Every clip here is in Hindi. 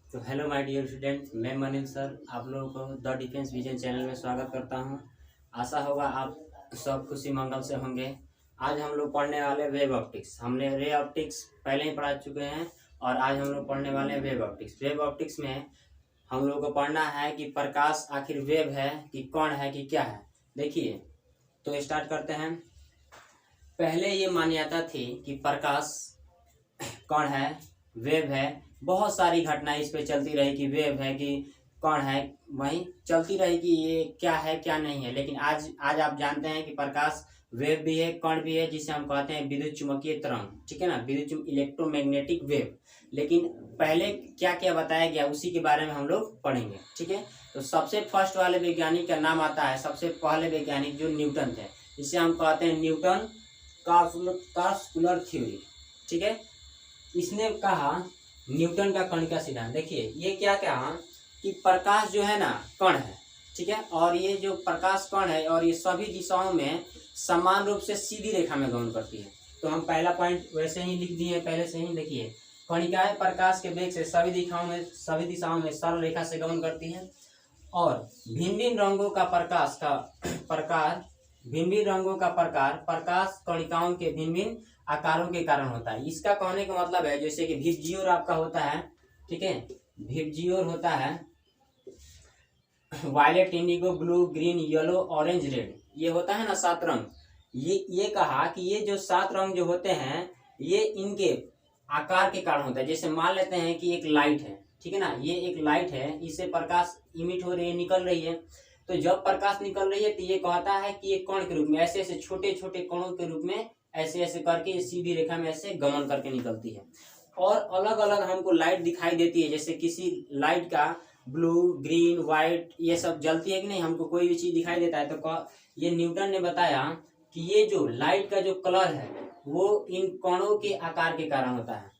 तो हेलो माय डियर स्टूडेंट, मैं मनिल सर आप लोगों को द डिफेंस विजन चैनल में स्वागत करता हूं। आशा होगा आप सब खुशी मंगल से होंगे। आज हम लोग पढ़ने वाले वेव ऑप्टिक्स। हमने रे ऑप्टिक्स पहले ही पढ़ा चुके हैं और आज हम लोग पढ़ने वाले हैं वेव ऑप्टिक्स। वेव ऑप्टिक्स में हम लोग को पढ़ना है कि प्रकाश आखिर वेव है कि कण है कि क्या है। देखिए, तो स्टार्ट करते हैं। पहले ये मान्यता थी कि प्रकाश कण है, वेव है। बहुत सारी घटनाएं इस पे चलती रही कि वेव है कि कण है, वहीं चलती रही कि ये क्या है क्या नहीं है। लेकिन आज आज आप जानते हैं कि प्रकाश वेव भी है, कण भी है, जिसे हम कहते हैं विद्युत चुम्बकीय तरंग। ठीक है ना, विद्युत इलेक्ट्रोमैग्नेटिक वेव। लेकिन पहले क्या क्या बताया गया उसी के बारे में हम लोग पढ़ेंगे। ठीक है, तो सबसे फर्स्ट वाले वैज्ञानिक का नाम आता है, सबसे पहले वैज्ञानिक जो न्यूटन थे, इसे हम कहते हैं न्यूटन कार्सकुलर थ्योरी। ठीक है, इसने कहा न्यूटन का कणिका सिद्धांत। देखिए, ये क्या कहा कि प्रकाश जो है ना कण है। ठीक है, और ये जो प्रकाश कण है और ये सभी दिशाओं में समान रूप से सीधी रेखा में गमन करती है। तो हम पहला पॉइंट वैसे ही लिख दिए पहले से ही। देखिए, कणिकाएं प्रकाश के वेग से सभी दिशाओं में सरल रेखा से गमन करती है और भिन्न भिन्न रंगों का प्रकार प्रकाश कणिकाओं के भिन्न भिन्न आकारों के कारण होता है। इसका कहने का मतलब है जैसे कि विबजियोर आपका होता है। ठीक है, विबजियोर होता है violet, indigo, blue, green, yellow, orange, red. ये होता है ना 7 रंग। ये कहा कि ये जो 7 रंग जो होते हैं ये इनके आकार के कारण होता है। जैसे मान लेते हैं कि एक लाइट है, ठीक है ना, ये एक लाइट है, इससे प्रकाश इमिट हो रही है, निकल रही है। तो जब प्रकाश निकल रही है तो ये कहता है कि ये कण के रूप में ऐसे ऐसे छोटे छोटे कणों के रूप में ऐसे ऐसे करके सीधी रेखा में ऐसे गमन करके निकलती है। और अलग अलग हमको लाइट दिखाई देती है। जैसे किसी लाइट का ब्लू, ग्रीन, व्हाइट ये सब जलती है कि नहीं, हमको कोई भी चीज दिखाई देता है। तो ये न्यूटन ने बताया कि ये जो लाइट का जो कलर है वो इन कणों के आकार के कारण होता है,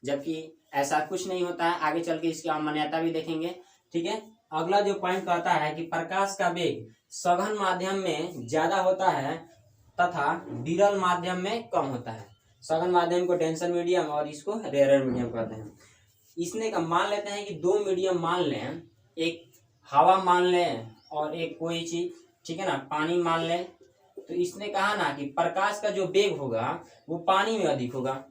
जबकि ऐसा कुछ नहीं होता है। आगे चल के इसकी मान्यता भी देखेंगे। ठीक है, अगला जो पॉइंट कहता है कि प्रकाश का वेग सघन माध्यम में ज्यादा होता है तथा विरल माध्यम में कम होता है। सघन माध्यम को डेंसर मीडियम और इसको रेयर मीडियम कहते हैं। इसने का मान लेते हैं कि 2 मीडियम मान लें, एक हवा मान लें और एक कोई चीज, ठीक है ना, पानी मान लें। तो इसने कहा ना कि प्रकाश का जो वेग होगा वो पानी में अधिक होगा,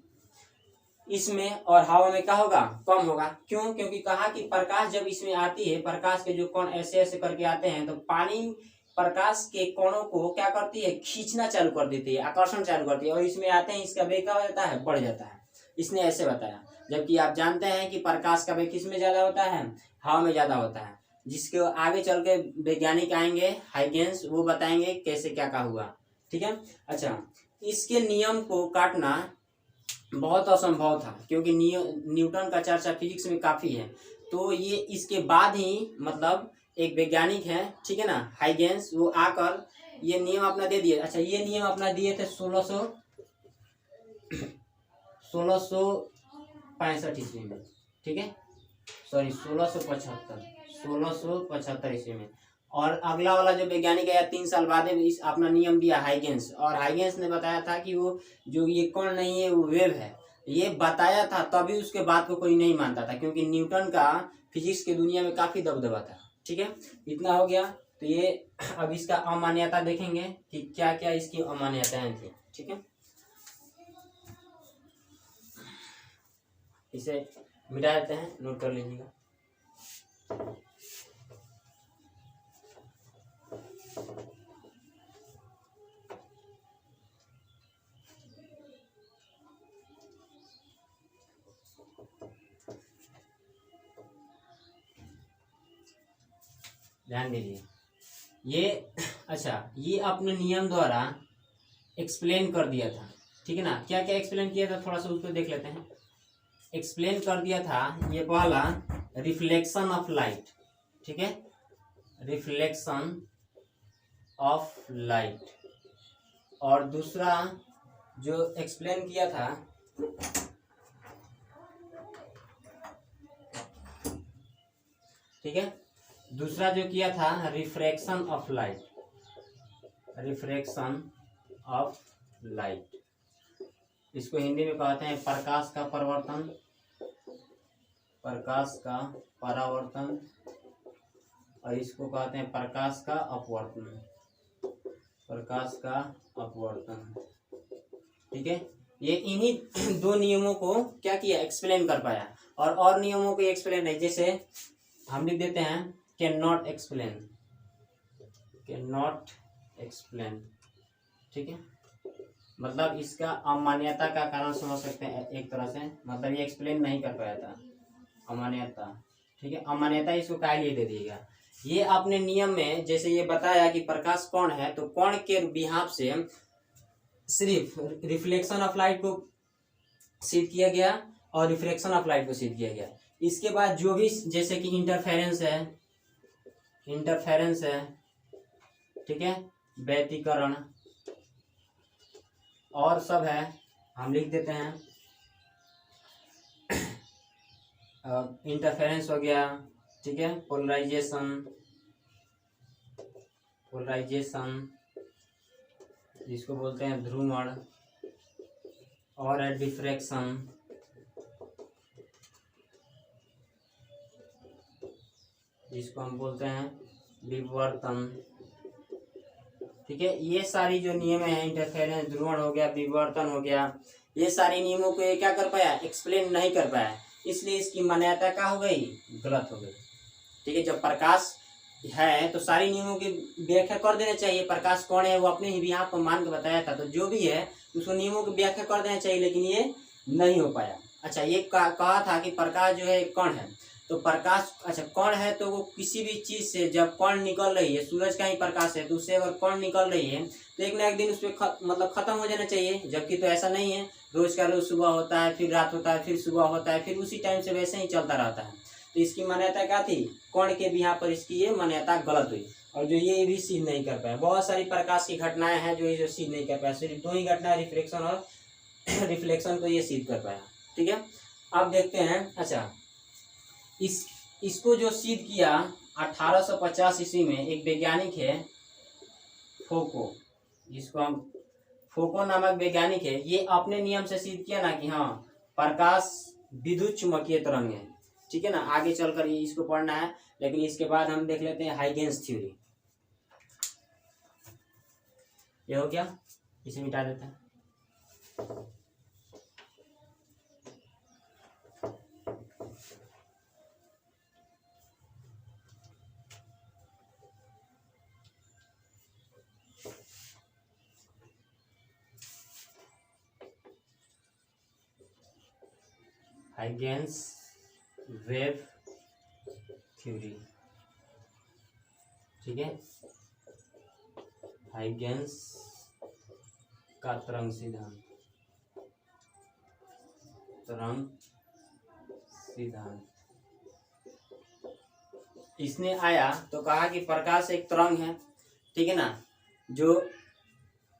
इसमें और हवा में क्या होगा, कम होगा। क्यों? क्योंकि कहा कि प्रकाश जब इसमें आती है, प्रकाश के जो कण ऐसे ऐसे करके आते हैं तो पानी प्रकाश के कणों को क्या करती है, खींचना चालू कर देती है, आकर्षण चालू करती है, और इसमें आते हैं इसका वेग क्या हो जाता है, बढ़ जाता है। इसने ऐसे बताया। जबकि आप जानते हैं कि प्रकाश का वेग किस में ज्यादा होता है, हवा में ज्यादा होता है। जिसके आगे चल के वैज्ञानिक आएंगे हाइगेंस, वो बताएंगे कैसे क्या का हुआ। ठीक है, अच्छा, इसके नियम को काटना बहुत असंभव था क्योंकि न्यूटन का चर्चा फिजिक्स में काफी है। तो ये इसके बाद ही मतलब एक वैज्ञानिक है, ठीक है ना, हाइगेंस, वो आकर ये नियम अपना दे दिए। अच्छा, ये नियम अपना दिए थे 1665 ईस्वी में। ठीक है, सॉरी 1675 ईस्वी में। और अगला वाला जो वैज्ञानिक है 3 साल बाद इस अपना नियम दिया हाइगेंस, और हाइगेंस ने बताया था कि वो जो ये कण नहीं है वो वेव है, ये बताया था। तभी उसके बाद को कोई नहीं मानता था क्योंकि न्यूटन का फिजिक्स की दुनिया में काफी दबदबा था। ठीक है, इतना हो गया। तो ये अब इसका अमान्यता देखेंगे कि क्या क्या इसकी अमान्यताएं थी। ठीक है, इसे मिटा देते हैं, नोट कर लीजिएगा। ध्यान दीजिए, ये अच्छा, ये अपने नियम द्वारा एक्सप्लेन कर दिया था। ठीक है ना, क्या क्या एक्सप्लेन किया था, थोड़ा सा उसको देख लेते हैं। एक्सप्लेन कर दिया था ये पहला, रिफ्लेक्शन ऑफ लाइट। ठीक है, रिफ्लेक्शन ऑफ लाइट। और दूसरा जो एक्सप्लेन किया था, ठीक है, दूसरा जो किया था refraction of light, refraction of light. इसको हिंदी में कहते हैं प्रकाश का परिवर्तन, प्रकाश का परावर्तन और इसको कहते हैं प्रकाश का अपवर्तन, प्रकाश का अपवर्तन। ठीक है, ये इन्हीं दो नियमों को क्या किया, एक्सप्लेन कर पाया। और नियमों को एक्सप्लेन है, जैसे हम लिख देते हैं can not explain, can not explain. ठीक है, मतलब इसका अमान्यता का कारण समझ सकते हैं एक तरह से, मतलब ये एक्सप्लेन नहीं कर पाया था, अमान्यता। ठीक है, अमान्यता इसको क्या लिए दे दिएगा। ये आपने नियम में जैसे ये बताया कि प्रकाश कौन है, तो कौन के बिहाफ से सिर्फ रिफ्लेक्शन ऑफ लाइट को सिद्ध किया गया और रिफ्रैक्शन ऑफ लाइट को सिद्ध किया गया। इसके बाद जो भी जैसे कि इंटरफेरेंस है, इंटरफेरेंस है, ठीक है, व्यतिकरण और सब है, हम लिख देते हैं इंटरफेरेंस हो गया। ठीक है, पोलराइजेशन, पोलराइजेशन जिसको बोलते हैं ध्रुवण, और है डिफ्रैक्शन, जिसको हम बोलते हैं विवर्तन। ठीक है, ये सारी जो नियम है, इंटरफेरेंस, ध्रुवण हो गया, विवर्तन हो गया, ये सारे नियमों को ये क्या कर पाया, एक्सप्लेन नहीं कर पाया, इसलिए इसकी मान्यता क्या हो गई, गलत हो गई। ठीक है, जब प्रकाश है तो सारी नियमों की व्याख्या कर देना चाहिए। प्रकाश कौन है वो अपने ही यहाँ पर मान के बताया था, तो जो भी है उसको नियमों की व्याख्या कर देना चाहिए, लेकिन ये नहीं हो पाया। अच्छा, ये कहा था कि प्रकाश जो है कण है, तो प्रकाश, अच्छा कण है तो वो किसी भी चीज से जब कण निकल रही है, सूरज का ही प्रकाश है तो उससे अगर कण निकल रही है तो एक ना एक दिन उस पर मतलब खत्म हो जाना चाहिए, जबकि तो ऐसा नहीं है, रोज का रोज सुबह होता है, फिर रात होता है, फिर सुबह होता है, फिर उसी टाइम से वैसे ही चलता रहता है। तो इसकी मान्यता क्या थी, कण के बिहार पर इसकी ये मान्यता गलत हुई, और जो ये भी सिद्ध नहीं कर पाया। बहुत सारी प्रकाश की घटनाएं हैं जो ये जो सिद्ध नहीं कर पाया, सिर्फ दो ही घटना, रिफ्लेक्शन और रिफ्लेक्शन को ये सिद्ध कर पाया। ठीक है, अब देखते हैं। अच्छा, इसको जो सिद्ध किया 1850 ईस्वी में एक वैज्ञानिक है फोको, जिसको हम फोको नामक वैज्ञानिक है, ये अपने नियम से सिद्ध किया ना कि हाँ प्रकाश विद्युत चुम्बकीय तरंग है। ठीक है ना, आगे चलकर इसको पढ़ना है, लेकिन इसके बाद हम देख लेते हैं हाइगेंस थ्योरी। ये हो गया, इसे मिटा देते हैं। Huygens wave theory. ठीक है, हाइगेंस का तरंग सिद्धांत, तरंग सिद्धांत। इसने आया तो कहा कि प्रकाश एक तरंग है, ठीक है ना, जो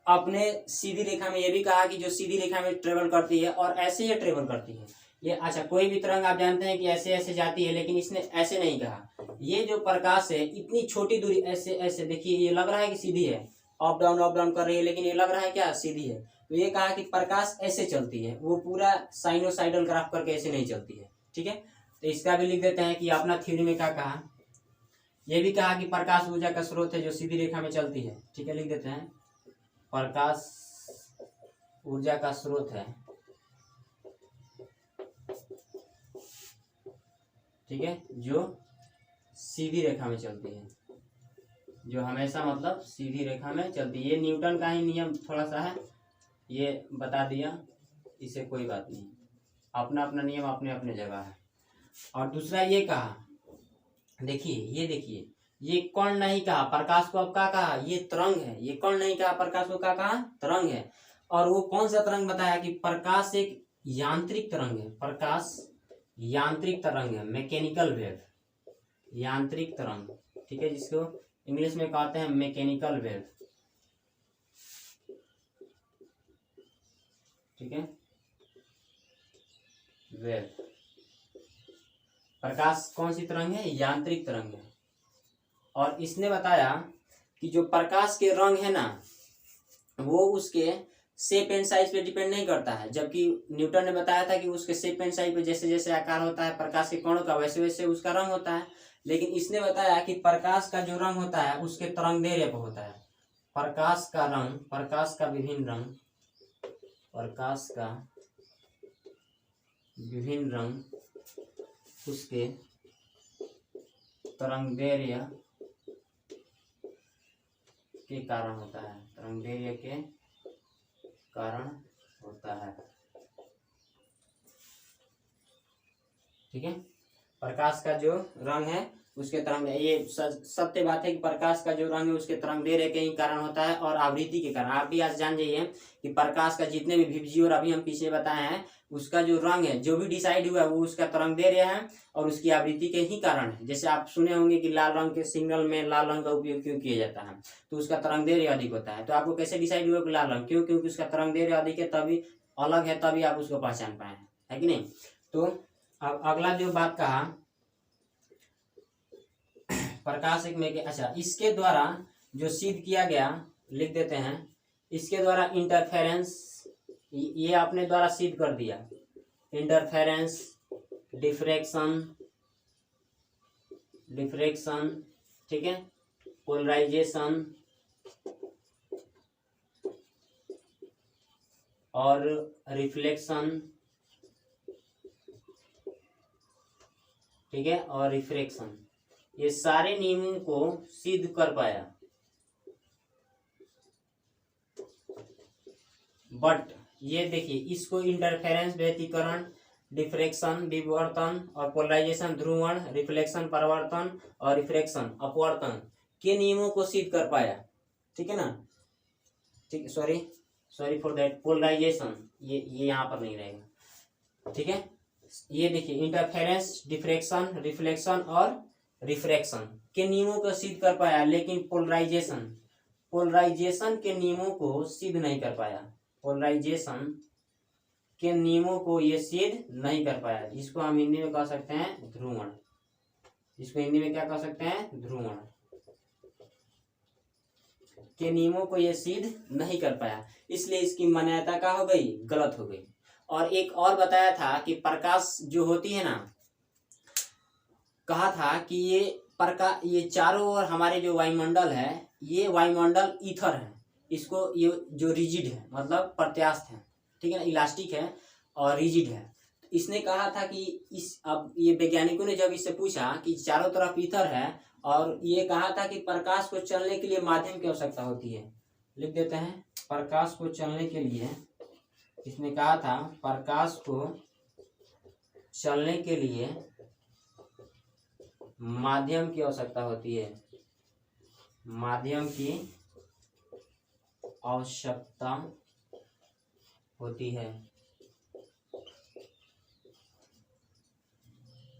अपने सीधी रेखा में, ये भी कहा कि जो सीधी रेखा में ट्रेवल करती है और ऐसे ये ट्रेवल करती है। ये अच्छा, कोई भी तरंग आप जानते हैं कि ऐसे ऐसे जाती है, लेकिन इसने ऐसे नहीं कहा। ये जो प्रकाश है इतनी छोटी दूरी ऐसे ऐसे, देखिए ये लग रहा है कि सीधी है, अप डाउन कर रही है, लेकिन ये लग रहा है क्या, सीधी है। तो ये कहा कि प्रकाश ऐसे चलती है, वो पूरा साइनोसाइडल ग्राफ करके ऐसे नहीं चलती है। ठीक है, तो इसका भी लिख देते हैं कि अपना थ्योरी में क्या कहा। ये भी कहा कि प्रकाश ऊर्जा का स्रोत है जो सीधी रेखा में चलती है। ठीक है, लिख देते हैं प्रकाश ऊर्जा का स्रोत है। ठीक है, जो सीधी रेखा में चलती है, जो हमेशा मतलब सीधी रेखा में चलती है। ये न्यूटन का ही नियम थोड़ा सा है, ये बता दिया, इसे कोई बात नहीं, अपना अपना नियम अपने अपने जगह है। और दूसरा ये कहा, देखिए ये देखिए, ये कण नहीं कहा, प्रकाश को अब क्या कहा, ये तरंग है। ये कण नहीं कहा, प्रकाश को क्या कहा, तरंग है। और वो कौन सा तरंग बताया कि प्रकाश एक यांत्रिक तरंग है, प्रकाश यांत्रिक तरंग है, मैकेनिकल वेव, यांत्रिक तरंग। ठीक है, जिसको इंग्लिश में कहते हैं मैकेनिकल वेव। ठीक है, वेव, प्रकाश कौन सी तरंग है, यांत्रिक तरंग है। और इसने बताया कि जो प्रकाश के रंग है ना, वो उसके शेप एंड साइज पे डिपेंड नहीं करता है, जबकि न्यूटन ने बताया था कि उसके शेप एंड साइज पे जैसे जैसे आकार होता है प्रकाश के कणों का वैसे वैसे उसका रंग होता है। लेकिन इसने बताया कि प्रकाश का जो रंग होता है उसके तरंगदैर्घ्य पर होता है। प्रकाश का रंग, प्रकाश का विभिन्न रंग, प्रकाश का विभिन्न रंग उसके तरंगदैर्घ्य के कारण होता है, तरंगदैर्घ्य के कारण होता है। ठीक है, प्रकाश का जो रंग है उसके तरंग, ये सत्य बात है कि प्रकाश का जो रंग है उसके तरंगदैर्घ्य के ही कारण होता है और आवृत्ति के कारण। आप भी आज जान जाइए कि प्रकाश का जितने भी विबजियोर अभी हम पीछे बताए हैं उसका जो रंग है जो भी डिसाइड हुआ है वो उसका तरंगदैर्घ्य है और उसकी आवृत्ति के ही कारण है। जैसे आप सुने होंगे कि लाल रंग के सिग्नल में लाल रंग का उपयोग क्यों किया जाता है, तो उसका तरंगदैर्घ्य अधिक होता है। तो आपको कैसे डिसाइड हुआ कि लाल रंग क्यों? क्योंकि उसका तरंगदैर्घ्य अधिक है, तभी अलग है, तभी आप उसको पहचान पाए हैं, है कि नहीं। तो अब अगला जो बात कहा प्रकाश एक में, अच्छा इसके द्वारा जो सिद्ध किया गया लिख देते हैं, इसके द्वारा इंटरफेरेंस, ये अपने द्वारा सिद्ध कर दिया, इंटरफेरेंस, डिफ्रैक्शन, डिफ्रैक्शन, ठीक है, पोलराइजेशन और रिफ्लेक्शन, ठीक है, और रिफ्रैक्शन, ये सारे नियमों को सिद्ध कर पाया। बट ये देखिए, इसको इंटरफेरेंस, व्यतिकरण, डिफ्रैक्शन विवर्तन और पोलराइजेशन ध्रुवण, रिफ्लेक्शन परावर्तन और रिफ्रैक्शन अपवर्तन के नियमों को सिद्ध कर पाया। ठीक है ना, ठीक, सॉरी फॉर दैट, पोलराइजेशन ये यहाँ पर नहीं रहेगा। ठीक है, ये देखिए इंटरफेरेंस, डिफ्रैक्शन, रिफ्लेक्शन और रिफ्रैक्शन के नियमों को सिद्ध कर पाया, लेकिन पोलराइजेशन के नियमों को सिद्ध नहीं कर पाया। पोलराइजेशन के नियमों को ये सिद्ध नहीं कर पाया। इसको हम हिंदी में कह सकते हैं ध्रुवण। इसको हिंदी में क्या कह सकते हैं? ध्रुवण के नियमों को ये सिद्ध नहीं कर पाया, इसलिए इसकी मान्यता क्या हो गई? गलत हो गई। और एक और बताया था कि प्रकाश जो होती है ना, कहा था कि ये चारों ओर हमारे जो वायुमंडल है, ये वायुमंडल ईथर है, इसको ये जो रिजिड है मतलब प्रत्यास्थ है, ठीक है ना, इलास्टिक है और रिजिड है। इसने कहा था कि अब ये वैज्ञानिकों ने जब इससे पूछा कि चारों तरफ ईथर है और ये कहा था कि प्रकाश को चलने के लिए माध्यम की आवश्यकता होती है, लिख देते हैं, प्रकाश को चलने के लिए, इसने कहा था प्रकाश को चलने के लिए माध्यम की आवश्यकता होती है, माध्यम की आवश्यकता होती है।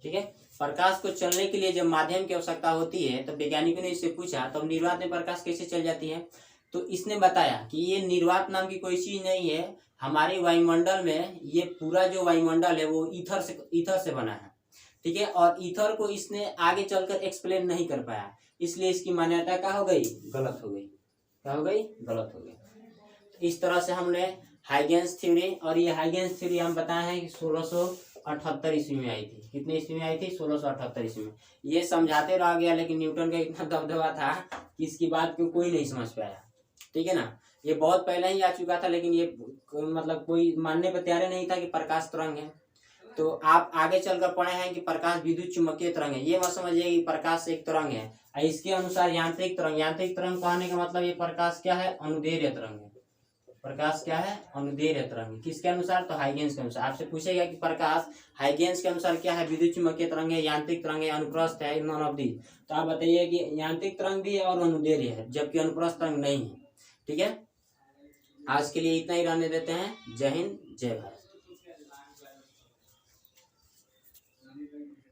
ठीक है, प्रकाश को चलने के लिए जब माध्यम की आवश्यकता होती है तो वैज्ञानिकों ने इससे पूछा तो निर्वात में प्रकाश कैसे चल जाती है, तो इसने बताया कि ये निर्वात नाम की कोई चीज नहीं है, हमारे वायुमंडल में ये पूरा जो वायुमंडल है वो ईथर से बना है। ठीक है, और ईथर को इसने आगे चलकर एक्सप्लेन नहीं कर पाया, इसलिए इसकी मान्यता क्या हो गई? गलत हो गई। क्या हो गई? गलत हो गई। इस तरह से हमने हाइगेंस थ्योरी, और ये हाइगेंस थ्योरी हम बताए हैं कि 1678 ईस्वी में आई थी। कितने ईस्वी में आई थी? 1678 ईस्वी में। ये समझाते रह गया, लेकिन न्यूटन का इतना दबदबा था कि इसकी बात को कोई नहीं समझ पाया। ठीक है ना, ये बहुत पहले ही आ चुका था, लेकिन ये मतलब कोई मानने पर तैयार नहीं था कि प्रकाश तरंग है। तो आप आगे चलकर पढ़े हैं कि प्रकाश विद्युत चुम्बकीय तरंग है, ये मत समझिए कि प्रकाश एक तरंग है। इसके अनुसार यांत्रिक तरंग कहने का मतलब ये प्रकाश क्या है? अनुदैर्घ्य तरंग है। प्रकाश क्या है? अनुदैर्घ्य तरंग। किसके अनुसार? तो हाइगेंस के अनुसार। आपसे पूछेगा कि प्रकाश हाइगेंस के अनुसार क्या है? विद्युत चुम्बकीय तरंग है, यांत्रिक तरंग है, अनुप्रस्थ है, नॉन ऑफ दी। तो आप बताइए कि यांत्रिक तरंग भी है और अनुदैर्घ्य है, जबकि अनुप्रस्थ तरंग नहीं है। ठीक है, आज के लिए इतना ही रहने देते हैं। जय हिंद, जय भारत।